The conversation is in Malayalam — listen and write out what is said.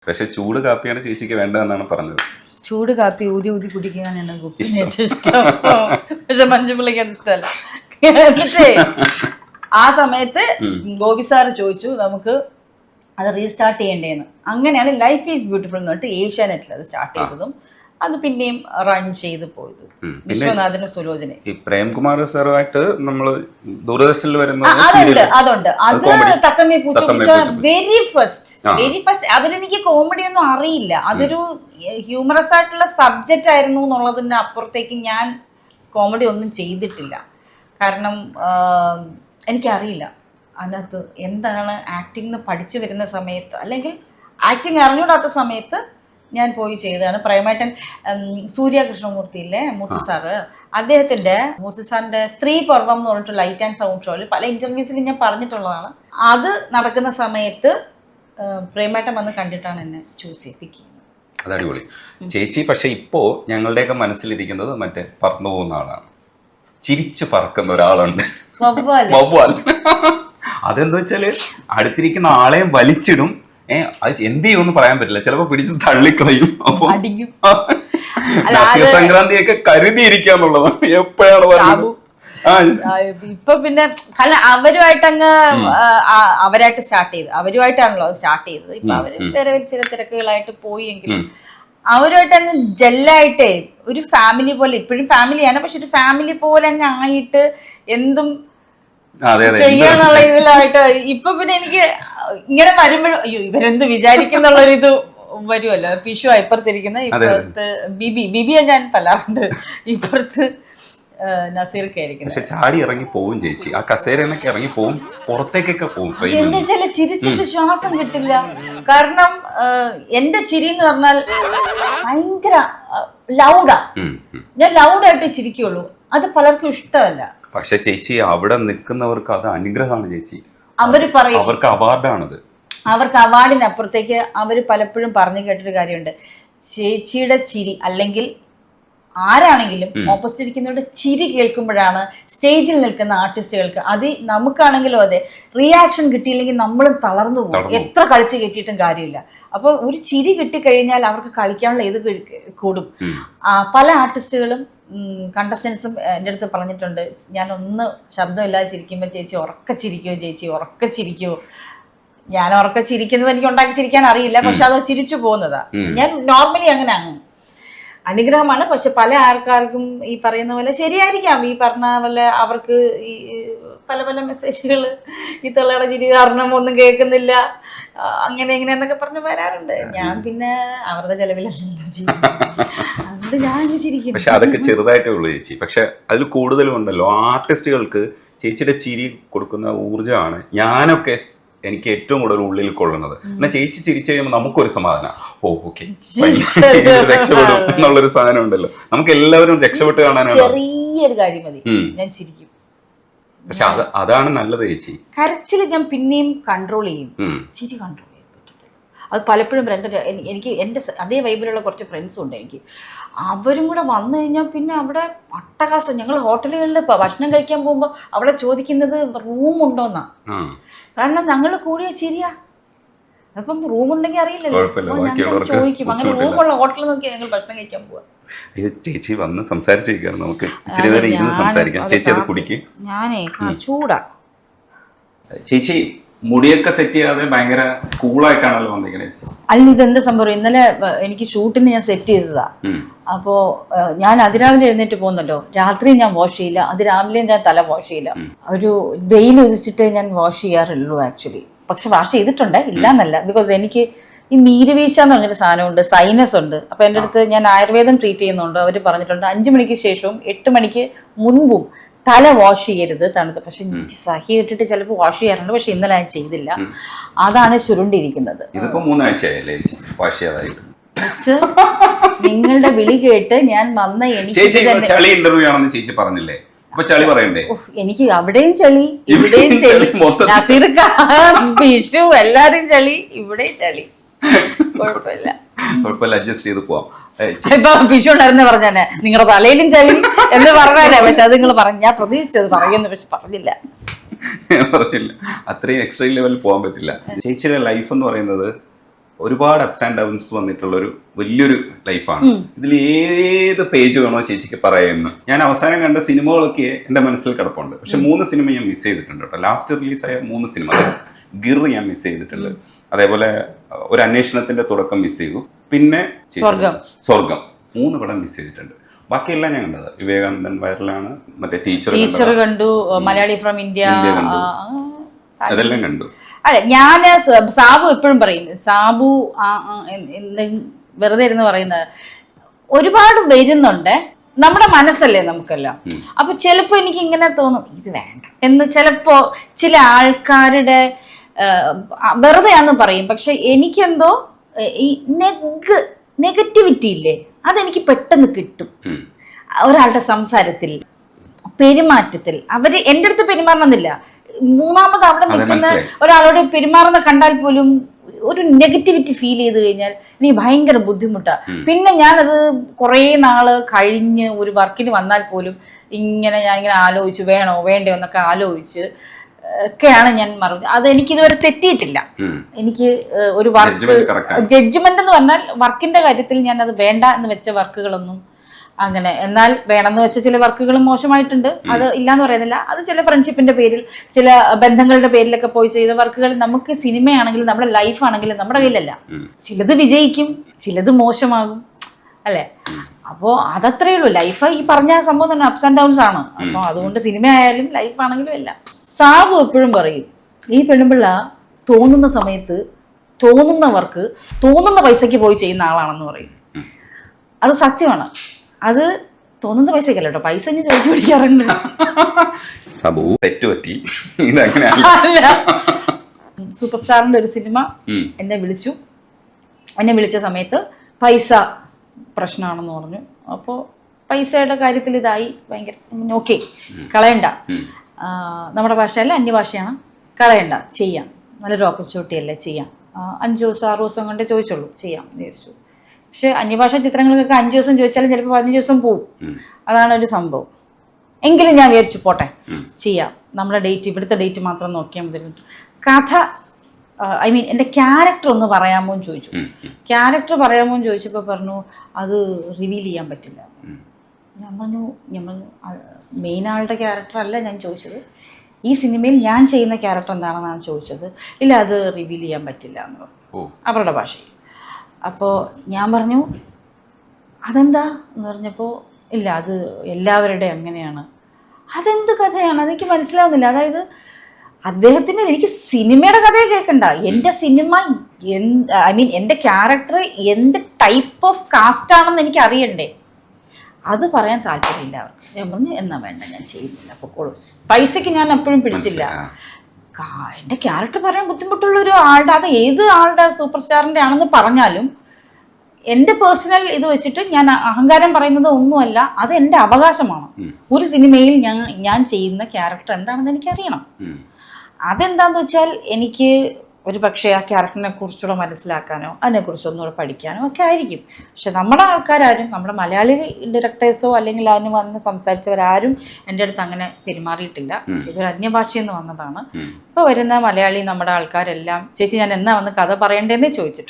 പക്ഷെ ചൂട് കാപ്പിയാണ് ചേച്ചിക്ക് വേണ്ടതെന്നാണ് പറഞ്ഞത്. ചൂട് കാപ്പി ഊതി ഊതി കുടിക്കാനാണ് കുപ്പിന് ഏറ്റവും ഇഷ്ടം. പക്ഷെ മഞ്ജുപിള്ളയ്ക്ക് അത് ഇഷ്ടമല്ല. എന്നിട്ടേ ആ സമയത്ത് ഗോപി സാറ് ചോദിച്ചു നമുക്ക് അത് റീസ്റ്റാർട്ട് ചെയ്യേണ്ടതെന്ന്. അങ്ങനെയാണ് ലൈഫ് ഈസ് ബ്യൂട്ടിഫുൾ എന്ന് പറഞ്ഞിട്ട് ഏഷ്യാനെറ്റിൽ അത് സ്റ്റാർട്ട് ചെയ്തതും അത് പിന്നെയും റൺ ചെയ്ത് പോയത്. വിശ്വനാഥനും സുലോചന ഈ പ്രേംകുമാർ സാറുമായിട്ട് നമ്മള് ദൂരദർശനിൽ വരുന്ന അതുണ്ട്. അത് തക്കമ്മേ പൂച്ച വെരി ഫസ്റ്റ് അതിലെനിക്ക് കോമഡി ഒന്നും അറിയില്ല. അതൊരു ഹ്യൂമറസ് ആയിട്ടുള്ള സബ്ജക്റ്റ് ആയിരുന്നു എന്നുള്ളതിന്റെ അപ്പുറത്തേക്ക് ഞാൻ കോമഡി ഒന്നും ചെയ്തിട്ടില്ല. കാരണം എനിക്കറിയില്ല അതിനകത്ത് എന്താണ് ആക്ടിംഗ് എന്ന് പഠിച്ചു വരുന്ന സമയത്ത്, അല്ലെങ്കിൽ ആക്ടിങ് അറിഞ്ഞൂടാത്ത സമയത്ത് ഞാൻ പോയി ചെയ്തതാണ്. പ്രേമേട്ടൻ സൂര്യ കൃഷ്ണമൂർത്തിയിലെ മൂർത്തി സാറ്, അദ്ദേഹത്തിന്റെ മൂർത്തി സാറിന്റെ സ്ത്രീ പർവം എന്ന് പറഞ്ഞിട്ട് ലൈറ്റ് ആൻഡ് സൗണ്ട് ഷോയിൽ പല ഇന്റർവ്യൂസിലും ഞാൻ പറഞ്ഞിട്ടുള്ളതാണ്. അത് നടക്കുന്ന സമയത്ത് പ്രേമേട്ടൻ വന്ന് കണ്ടിട്ടാണ് എന്നെ ചൂസ് ചെയ്യിപ്പിക്കുന്നത്. അത് അടിപൊളി ചേച്ചി. പക്ഷെ ഇപ്പോ ഞങ്ങളുടെയൊക്കെ മനസ്സിലിരിക്കുന്നത് മറ്റേ പറന്നു പോകുന്ന ആളാണ്, ചിരിച്ചു പറക്കുന്ന ഒരാളുണ്ട്, വവ്വാൽ. അതെന്താ വെച്ചാല് അടുത്തിരിക്കുന്ന ആളെയും വലിച്ചിടും. അത് എന്ത് ചെയ്യുമെന്ന് പറയാൻ പറ്റില്ല, ചിലപ്പോ പിടിച്ച് തള്ളിക്കളയും. അപ്പൊ സംക്രാന്തിയൊക്കെ കരുതിയിരിക്കാന്നുള്ളതാണ് എപ്പോഴാണ് പറയുന്നത്. ഇപ്പൊ പിന്നെ അവരുമായിട്ടങ്ങ് അവരായിട്ട് സ്റ്റാർട്ട് ചെയ്ത്, അവരുമായിട്ടാണല്ലോ സ്റ്റാർട്ട് ചെയ്തത്. ഇപ്പൊ അവര് വേറെ ചില തിരക്കുകളായിട്ട് പോയെങ്കിലും അവരുമായിട്ട് അങ്ങ് ജെല്ലായിട്ടേ ഒരു ഫാമിലി പോലെ, ഇപ്പോഴും ഫാമിലിയാണ്, പക്ഷെ ഒരു ഫാമിലി പോലെ അങ്ങ് ആയിട്ട് എന്തും ചെയ്യാന്നുള്ള ഇതിലായിട്ട് ഇപ്പൊ പിന്നെ എനിക്ക് ഇങ്ങനെ വരുമ്പോഴും അയ്യോ ഇവരെന്ത് വിചാരിക്കുന്നുള്ളൊരിത് വരുമല്ലോ. പിഷു ഇപ്പുറത്തിരിക്കുന്ന, ഇപ്പുറത്ത് ബിബിയെ ഞാൻ പല്ലാറുണ്ട്, ഇപ്പുറത്ത് നസീർക്കായിരിക്കും. പക്ഷെ ചാടി ഇറങ്ങി പോവും ചേച്ചി, ആ കസേരന്നൊക്കെ ഇറങ്ങി പോവും, പുറത്തേക്കൊക്കെ പോവും. എന്താ വെച്ചാൽ ചിരിച്ചിട്ട് ശ്വാസം കിട്ടില്ല. കാരണം എന്റെ ചിരി എന്ന് പറഞ്ഞാൽ ഭയങ്കര ലൗഡാ, ഞാൻ ലൗഡായിട്ട് ചിരിക്കുള്ളൂ. അത് പലർക്കും ഇഷ്ടമല്ല. പക്ഷെ ചേച്ചി അവിടെ നിൽക്കുന്നവർക്ക് അത് അനുഗ്രഹമാണ് ചേച്ചി. അവര് പറയും അവർക്ക് അവാർഡാണത്. അവർക്ക് അവാർഡിനപ്പുറത്തേക്ക് അവര് പലപ്പോഴും പറഞ്ഞു കേട്ടൊരു കാര്യമുണ്ട്, ചേച്ചിയുടെ ചിരി അല്ലെങ്കിൽ ആരാണെങ്കിലും ഓപ്പോസിറ്റ് ഇരിക്കുന്നവരുടെ ചിരി കേൾക്കുമ്പോഴാണ് സ്റ്റേജിൽ നിൽക്കുന്ന ആർട്ടിസ്റ്റുകൾക്ക്, അത് നമുക്കാണെങ്കിലും അതെ, റിയാക്ഷൻ കിട്ടിയില്ലെങ്കിൽ നമ്മളും തളർന്നു പോകും. എത്ര കളിച്ച് കെട്ടിയിട്ടും കാര്യമില്ല. അപ്പോൾ ഒരു ചിരി കിട്ടിക്കഴിഞ്ഞാൽ അവർക്ക് കളിക്കാനുള്ള ഇത് കൂടും. പല ആർട്ടിസ്റ്റുകളും കണ്ടസ്റ്റൻസും എൻ്റെ അടുത്ത് പറഞ്ഞിട്ടുണ്ട്, ഞാൻ ഒന്ന് ശബ്ദമില്ലാതെ ചിരിക്കുമ്പോൾ ചേച്ചി ഉറക്ക ചിരിക്കുമോ, ചേച്ചി ഉറക്ക ചിരിക്കുമോ. ഞാൻ ഉറക്ക ചിരിക്കുന്നത് എനിക്ക് ഉണ്ടാക്കി ചിരിക്കാൻ അറിയില്ല, പക്ഷെ അത് ചിരിച്ചു പോകുന്നതാ. ഞാൻ നോർമലി അങ്ങനെയാണ്, അനുഗ്രഹമാണ്. പക്ഷെ പല ആൾക്കാർക്കും ഈ പറയുന്ന പോലെ ശരിയായിരിക്കാം, ഈ പറഞ്ഞ പോലെ അവർക്ക് ഈ പല പല മെസ്സേജുകൾ ഈ തള്ളയുടെ ചിരി കാരണം ഒന്നും കേൾക്കുന്നില്ല, അങ്ങനെ ഇങ്ങനെ എന്നൊക്കെ പറഞ്ഞ് വരാറുണ്ട്. ഞാൻ പിന്നെ അവരുടെ ചെലവിലല്ലോ ചെയ്യുന്നത്, അതുകൊണ്ട് ഞാൻ ചിരിക്കും. പക്ഷെ അതൊക്കെ ചെറുതായിട്ടേ ഉള്ളൂ ചേച്ചി. പക്ഷെ അതിൽ കൂടുതലും ഉണ്ടല്ലോ ആർട്ടിസ്റ്റുകൾക്ക് ചേച്ചിയുടെ ചിരി കൊടുക്കുന്ന ഊർജ്ജമാണ് ഞാനൊക്കെ എനിക്ക് ഏറ്റവും കൂടുതൽ ഉള്ളിൽ കൊള്ളുന്നത്. എന്നാൽ ചേച്ചി ചിരിച്ചു കഴിയുമ്പോൾ നമുക്കൊരു സമാധാനം, ഓക്കെ രക്ഷപ്പെടും എന്നുള്ളൊരു സാധനം ഉണ്ടല്ലോ. നമുക്ക് എല്ലാവരും രക്ഷപ്പെട്ട് കാണാനാണ്. ചെറിയൊരു കാര്യം മതി ഞാൻ ചിരിക്കും. പക്ഷെ അതാണ് നല്ലത് ചേച്ചി. കരച്ചിൽ ഞാൻ പിന്നെയും കൺട്രോൾ ചെയ്യും, ചിരി കൺട്രോൾ ചെയ്യാൻ പറ്റത്തില്ല. അത് പലപ്പോഴും എനിക്ക് എൻ്റെ അതേ വൈബിലുള്ള കുറച്ച് ഫ്രണ്ട്സും ഉണ്ട് എനിക്ക്. അവരും കൂടെ വന്നു കഴിഞ്ഞാൽ പിന്നെ അവിടെ അട്ടകാസം. ഞങ്ങൾ ഹോട്ടലുകളിൽ ഭക്ഷണം കഴിക്കാൻ പോകുമ്പോൾ അവിടെ ചോദിക്കുന്നത് റൂമുണ്ടോന്നാ. കാരണം ഞങ്ങൾ കൂടിയ ചിരിയാ. അപ്പം റൂമുണ്ടെങ്കിൽ അറിയില്ലല്ലോ, ഞങ്ങൾ ചോദിക്കും. അങ്ങനെ റൂമുള്ള ഹോട്ടലിൽ നോക്കിയാൽ ഞങ്ങൾ ഭക്ഷണം കഴിക്കാൻ പോവാ. ചേച്ചി വന്ന് സംസാരിച്ചിരിക്കാം, നമുക്ക് ഇച്ചിരി നേരം ഇരുന്ന് സംസാരിക്കാം. ചേച്ചി അത് കുടിക്കും. ഞാനേ ചൂടാ. ചേച്ചി മുടിയൊക്കെ സെറ്റ് ചെയ്യാതെ ഭയങ്കര കൂളായിട്ടാണല്ലോ വന്നിരിക്കുന്നത്. അല്ല ഇതെന്താ സംഭവം, ഇന്നലെ എനിക്ക് ഷൂട്ടിന് ഞാൻ സെറ്റ് ചെയ്തതാ. അപ്പോ ഞാൻ അതിരാവിലെ എഴുന്നേറ്റ് പോകുന്നല്ലോ, രാത്രി ഞാൻ വാഷ് ചെയ്യില്ല, അതിരാവിലെ ഞാൻ തല വാഷ് ചെയ്യില്ല. ഒരു വെയിൽ ഉദിച്ചിട്ട് ഞാൻ വാഷ് ചെയ്യാറുള്ളൂ ആക്ച്വലി. പക്ഷെ വാഷ് ചെയ്തിട്ടുണ്ട്, ഇല്ല എന്നല്ല. ബിക്കോസ് എനിക്ക് ഈ നീരുവീഴ്ച എന്ന് പറഞ്ഞൊരു സാധനമുണ്ട്, സൈനസ് ഉണ്ട്. അപ്പൊ എൻ്റെ അടുത്ത് ഞാൻ ആയുർവേദം ട്രീറ്റ് ചെയ്യുന്നുണ്ട്. അവർ പറഞ്ഞിട്ടുണ്ട് 5 മണിക്ക് ശേഷവും 8 മണിക്ക് മുൻപും തല വാഷ് ചെയ്യരുത് തണുത്ത്. പക്ഷെ എനിക്ക് സഹി ഇട്ടിട്ട് ചിലപ്പോൾ വാഷ് ചെയ്യാറുണ്ട്, പക്ഷെ ഇന്നലെ ഞാൻ ചെയ്തില്ല. അതാണ് ചുരുണ്ടിരിക്കുന്നത്. നിങ്ങളുടെ വിളി കേട്ട് ഞാൻ വന്ന എനിക്ക് അവിടെയും ചളി ഇവിടെയും ചളി, നസീർക്ക വിഷു എല്ലാരും ചളി, ഇവിടെയും ചളി. കുഴപ്പമില്ല, അഡ്ജസ്റ്റ് ചെയ്ത് പോവാം. ഇപ്പൊ വിഷു ഉണ്ടായിരുന്നു പറഞ്ഞെ നിങ്ങളുടെ തലയിലും ചളി എന്ന് പറഞ്ഞാലേ, പക്ഷെ അത് നിങ്ങൾ പറഞ്ഞു, ഞാൻ പ്രതീക്ഷിച്ചത് പറയുന്നു, പക്ഷെ പറഞ്ഞില്ല. അത്രയും എക്സ്ട്രീം ലെവലിൽ പോകാൻ പറ്റില്ല. ചേച്ചിയുടെ ലൈഫ് എന്ന് പറയുന്നത് ഒരുപാട് അപ്സ് ആൻഡ് ഡൗൺസ് വന്നിട്ടുള്ള ഒരു വലിയൊരു ലൈഫാണ്. ഇതിൽ ഏത് പേജ് വേണോ ചേച്ചിക്ക് പറയുന്നു. ഞാൻ അവസാനം കണ്ട സിനിമകളൊക്കെ എൻ്റെ മനസ്സിൽ കിടപ്പുണ്ട്. പക്ഷെ 3 സിനിമ ഞാൻ മിസ് ചെയ്തിട്ടുണ്ട് കേട്ടോ. ലാസ്റ്റ് റിലീസായ 3 സിനിമ, ഗിർ ഞാൻ മിസ് ചെയ്തിട്ടുണ്ട്. അതേപോലെ ഒരു അന്വേഷണത്തിന്റെ തുടക്കം മിസ് ചെയ്തു. പിന്നെ സ്വർഗം 3 പടം മിസ് ചെയ്തിട്ടുണ്ട്. ബാക്കിയെല്ലാം ഞാൻ കണ്ടത്. വിവേകാനന്ദൻ വൈറലാണ്, മറ്റേ ടീച്ചർ കണ്ടു, മലയാളി ഫ്രം ഇന്ത്യ കണ്ടു, അതെല്ലാം കണ്ടു. അല്ലെ ഞാന് സാബു എപ്പോഴും പറയും, സാബു വെറുതെ ഇരുന്ന് പറയുന്നത് ഒരുപാട് വരുന്നുണ്ട്. നമ്മുടെ മനസ്സല്ലേ നമുക്കെല്ലാം. അപ്പൊ ചിലപ്പോ എനിക്ക് ഇങ്ങനെ തോന്നും ഇത് വേണ്ട എന്ന്. ചിലപ്പോ ചില ആൾക്കാരുടെ വെറുതെയാന്ന് പറയും. പക്ഷെ എനിക്കെന്തോ ഈ നെഗറ്റിവിറ്റി ഇല്ലേ, അതെനിക്ക് പെട്ടെന്ന് കിട്ടും. ഒരാളുടെ സംസാരത്തിൽ, പെരുമാറ്റത്തിൽ. അവര് എൻ്റെ അടുത്ത് പെരുമാറണമെന്നില്ല, മൂന്നാമത് അവിടെ നിൽക്കുന്ന ഒരാളോട് പെരുമാറുന്ന കണ്ടാൽ പോലും ഒരു നെഗറ്റിവിറ്റി ഫീൽ ചെയ്ത് കഴിഞ്ഞാൽ എനിക്ക് ഭയങ്കര ബുദ്ധിമുട്ടാണ്. പിന്നെ ഞാനത് കുറേ നാള് കഴിഞ്ഞ് ഒരു വർക്കിന് വന്നാൽ പോലും ഞാനിങ്ങനെ ആലോചിച്ചു വേണോ വേണ്ടയോ എന്നൊക്കെ ആലോചിച്ച് ഒക്കെയാണ് ഞാൻ മറന്നത്. അത് എനിക്കിതുവരെ തെറ്റിയിട്ടില്ല. എനിക്ക് ഒരു വർക്ക് ജഡ്ജ്മെന്റ് എന്ന് പറഞ്ഞാൽ വർക്കിന്റെ കാര്യത്തിൽ ഞാൻ അത് വേണ്ട എന്ന് വെച്ച വർക്കുകളൊന്നും അങ്ങനെ, എന്നാൽ വേണമെന്ന് വെച്ച ചില വർക്കുകളും മോശമായിട്ടുണ്ട്, അത് ഇല്ലാന്ന് പറയുന്നില്ല. അത് ചില ഫ്രണ്ട്ഷിപ്പിന്റെ പേരിൽ, ചില ബന്ധങ്ങളുടെ പേരിലൊക്കെ പോയി ചെയ്ത വർക്കുകൾ നമുക്ക് സിനിമയാണെങ്കിലും നമ്മുടെ ലൈഫാണെങ്കിലും നമ്മുടെ കയ്യിലല്ല. ചിലത് വിജയിക്കും, ചിലത് മോശമാകും, അല്ലെ? അപ്പോൾ അതത്രേ ഉള്ളൂ. ലൈഫ് ഈ പറഞ്ഞ സംഭവം തന്നെ അപ്സ് ആൻഡ് ഡൗൺസ് ആണ്. അപ്പോൾ അതുകൊണ്ട് സിനിമ ആയാലും ലൈഫാണെങ്കിലും എല്ലാം. സാബു എപ്പോഴും പറയും, ഈ പെണ്ണുപിള്ള തോന്നുന്ന സമയത്ത് തോന്നുന്ന വർക്ക് തോന്നുന്ന പൈസക്ക് പോയി ചെയ്യുന്ന ആളാണെന്ന് പറയും. അത് സത്യമാണ്. അത് തോന്നുന്ന പൈസക്കല്ല കേട്ടോ, പൈസ ഞാൻ ചോദിച്ചു പിടിക്കാറുണ്ട്. സൂപ്പർ സ്റ്റാറിന്റെ ഒരു സിനിമ എന്നെ വിളിച്ചു. എന്നെ വിളിച്ച സമയത്ത് പൈസ പ്രശ്നമാണെന്ന് പറഞ്ഞു. അപ്പോൾ പൈസയുടെ കാര്യത്തിൽ ഇതായി ഭയങ്കര. ഓക്കെ, കളയണ്ട, നമ്മുടെ ഭാഷയല്ല അന്യഭാഷയാണ്, കളയണ്ട, ചെയ്യാം, നല്ലൊരു ഓപ്പർച്യൂണിറ്റി അല്ലേ, ചെയ്യാം. 5 ദിവസം 6 ദിവസം കൊണ്ട് ചോദിച്ചുള്ളൂ, ചെയ്യാം എന്ന് വിചാരിച്ചു. പക്ഷെ അന്യഭാഷ ചിത്രങ്ങൾക്കൊക്കെ 5 ദിവസം ചോദിച്ചാലും ചിലപ്പോൾ 15 ദിവസം പോവും. അതാണ് ഒരു സംഭവം. എങ്കിലും ഞാൻ വിചാരിച്ചു പോട്ടെ, ചെയ്യാം, നമ്മുടെ ഡേറ്റ്, ഇവിടുത്തെ ഡേറ്റ് മാത്രം നോക്കിയാൽ മതി. കഥ എൻ്റെ ക്യാരക്ടർ ഒന്ന് പറയാമോ എന്ന് ചോദിച്ചു. ക്യാരക്ടർ പറയാമോ എന്ന് ചോദിച്ചപ്പോൾ പറഞ്ഞു അത് റിവീൽ ചെയ്യാൻ പറ്റില്ല. ഞാൻ പറഞ്ഞു മെയിൻ ആളുടെ ക്യാരക്ടർ അല്ല ഞാൻ ചോദിച്ചത്, ഈ സിനിമയിൽ ഞാൻ ചെയ്യുന്ന ക്യാരക്ടർ എന്താണെന്നാണ് ചോദിച്ചത്. ഇല്ല, അത് റിവീൽ ചെയ്യാൻ പറ്റില്ല എന്ന് പറഞ്ഞു അവരുടെ ഭാഷയിൽ. അപ്പോൾ ഞാൻ പറഞ്ഞു അതെന്താ എന്ന് പറഞ്ഞപ്പോൾ ഇല്ല, അത് എല്ലാവരുടെയും അങ്ങനെയാണ്. അതെന്ത് കഥയാണ്, അതെനിക്ക് മനസ്സിലാവുന്നില്ല. അതായത് അദ്ദേഹത്തിന്, എനിക്ക് സിനിമയുടെ കഥയെ കേൾക്കണ്ട, എൻ്റെ സിനിമ എൻ്റെ ക്യാരക്ടർ എന്ത് ടൈപ്പ് ഓഫ് കാസ്റ്റ് ആണെന്ന് എനിക്ക് അറിയണ്ടേ, അത് പറയാൻ താല്പര്യമില്ല അവർക്ക്. ഞാൻ പറഞ്ഞു എന്നാ വേണ്ട, ഞാൻ ചെയ്യുന്നില്ല, അപ്പോൾ പൈസക്ക് ഞാൻ എപ്പോഴും പിടിച്ചില്ല. എൻ്റെ ക്യാരക്ടർ പറയാൻ ബുദ്ധിമുട്ടുള്ളൊരു ആളുടെ, അത് ഏത് ആളുടെ സൂപ്പർ സ്റ്റാറിൻ്റെ ആണെന്ന് പറഞ്ഞാലും എൻ്റെ പേഴ്സണൽ ഇത് വെച്ചിട്ട് ഞാൻ അഹങ്കാരം പറയുന്നത് ഒന്നുമല്ല, അത് എൻ്റെ അവകാശമാണ്. ഒരു സിനിമയിൽ ഞാൻ ചെയ്യുന്ന ക്യാരക്ടർ എന്താണെന്ന് എനിക്കറിയണം. അതെന്താന്ന് വെച്ചാൽ എനിക്ക് ഒരു പക്ഷേ ആ ക്യാരക്ടറിനെ കുറിച്ചുകൂടെ മനസ്സിലാക്കാനോ അതിനെക്കുറിച്ച് ഒന്നുകൂടെ പഠിക്കാനോ ഒക്കെ ആയിരിക്കും. പക്ഷെ നമ്മുടെ ആൾക്കാരും, നമ്മുടെ മലയാളി ഡയറക്ടേഴ്സോ അല്ലെങ്കിൽ അതിന് വന്ന് സംസാരിച്ചവരാരും എൻ്റെ അടുത്ത് അങ്ങനെ പെരുമാറിയിട്ടില്ല. ഇതൊരു അന്യഭാഷയിൽ നിന്ന് വന്നതാണ്. ഇപ്പോൾ വരുന്ന മലയാളി നമ്മുടെ ആൾക്കാരെല്ലാം ചേച്ചി ഞാൻ എന്നാ വന്ന് കഥ പറയണ്ടേന്നേ ചോദിച്ചിട്ടുണ്ട്.